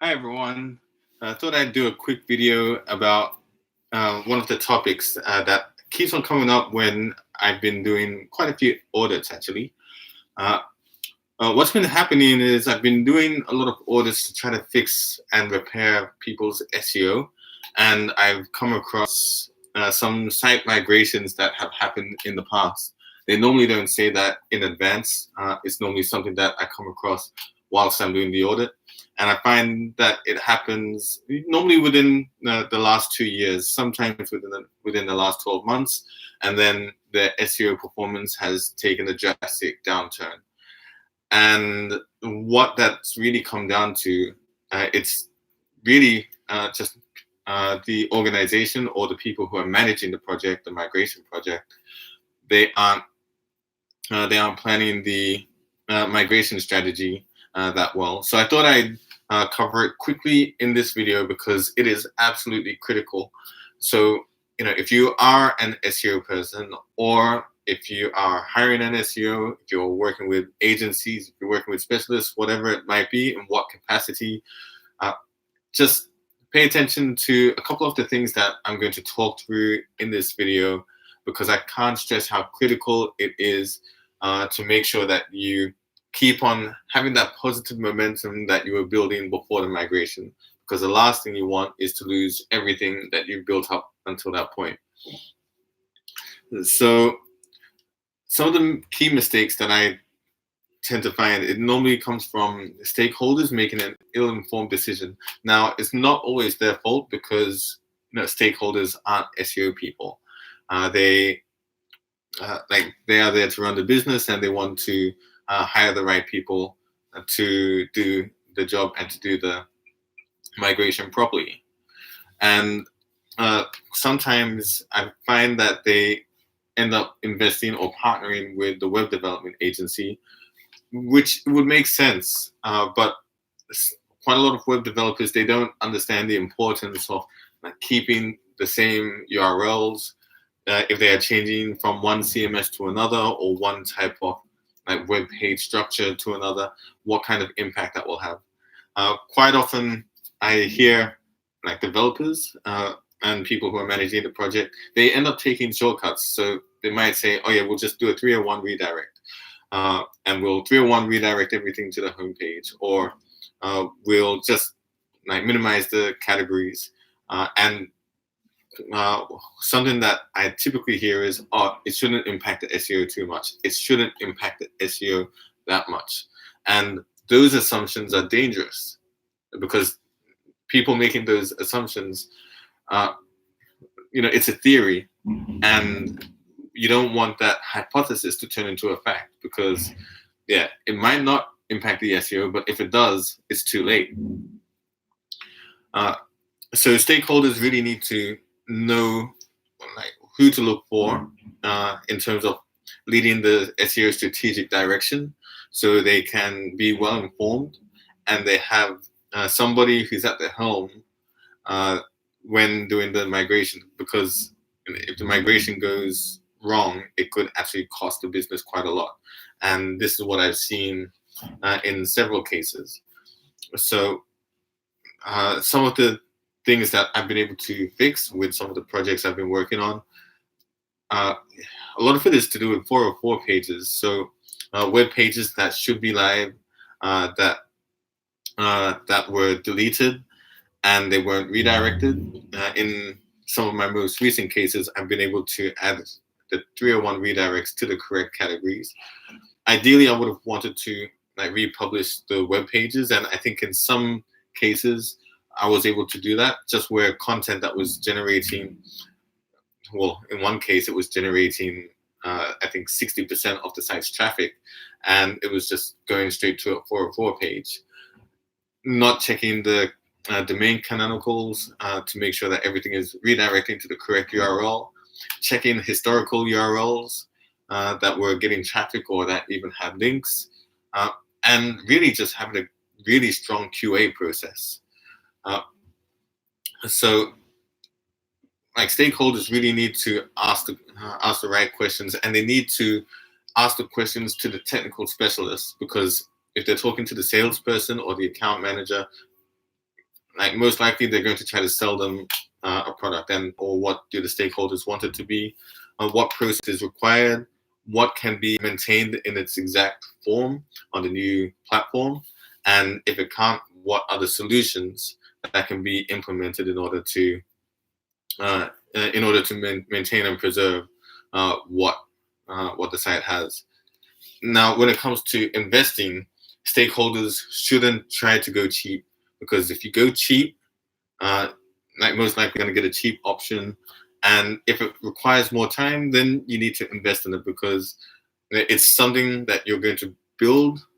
Hi everyone. I thought I'd do a quick video about one of the topics that keeps on coming up when I've been doing quite a few audits actually. Uh, what's been happening is I've been doing a lot of audits to try to fix and repair people's SEO, and I've come across some site migrations that have happened in the past. They normally don't say that in advance. It's normally something that I come across whilst I'm doing the audit. And I find that it happens normally within the last 2 years, sometimes within the last 12 months, and then the SEO performance has taken a drastic downturn. And what that's really come down to, it's really just the organization or the people who are managing the project, the migration project. They aren't planning the migration strategy that well. So I thought I'd cover it quickly in this video because it is absolutely critical. So, if you are an SEO person, or if you are hiring an SEO, if you're working with agencies, if you're working with specialists, whatever it might be, in what capacity, uh, just pay attention to a couple of the things that I'm going to talk through in this video, because I can't stress how critical it is to make sure that you keep on having that positive momentum that you were building before the migration, because the last thing you want is to lose everything that you've built up until that point. So some of the key mistakes that I tend to find, it normally comes from stakeholders making an ill-informed decision. Now, it's not always their fault, because stakeholders aren't SEO people. They are there to run the business, and they want to hire the right people to do the job and to do the migration properly. And sometimes I find that they end up investing or partnering with the web development agency, which would make sense. But quite a lot of web developers, they don't understand the importance of keeping the same URLs, if they are changing from one CMS to another, or one type of web page structure to another, what kind of impact that will have. Quite often I hear developers and people who are managing the project, they end up taking shortcuts. So they might say, oh yeah, we'll just do a 301 redirect. And we'll 301 redirect everything to the homepage, or we'll just minimize the categories. And something that I typically hear is, oh, it shouldn't impact the SEO too much. It shouldn't impact the SEO that much. And those assumptions are dangerous, because people making those assumptions, it's a theory, and you don't want that hypothesis to turn into a fact, because it might not impact the SEO, but if it does, it's too late. So stakeholders really need to know who to look for in terms of leading the SEO strategic direction, so they can be well informed, and they have somebody who's at the helm when doing the migration, because if the migration goes wrong, it could actually cost the business quite a lot. And this is what I've seen in several cases. So some of the things that I've been able to fix with some of the projects I've been working on, a lot of it is to do with 404 pages. So web pages that should be live, that were deleted and they weren't redirected. In some of my most recent cases, I've been able to add the 301 redirects to the correct categories. Ideally, I would have wanted to republish the web pages, and I think in some cases I was able to do that, just where content that was generating, well, in one case it was generating I think 60% of the site's traffic, and it was just going straight to a 404 page, not checking the domain canonicals to make sure that everything is redirecting to the correct URL, checking historical URLs that were getting traffic or that even had links, and really just having a really strong QA process. So stakeholders really need to ask the right questions, and they need to ask the questions to the technical specialists, because if they're talking to the salesperson or the account manager, like most likely they're going to try to sell them a product, and or what do the stakeholders want it to be, what process is required, what can be maintained in its exact form on the new platform, and if it can't, what are the solutions that can be implemented uh, in order to maintain and preserve what the site has. Now, when it comes to investing, stakeholders shouldn't try to go cheap, because if you go cheap, uh, like most likely going to get a cheap option. And if it requires more time, then you need to invest in it, because it's something that you're going to build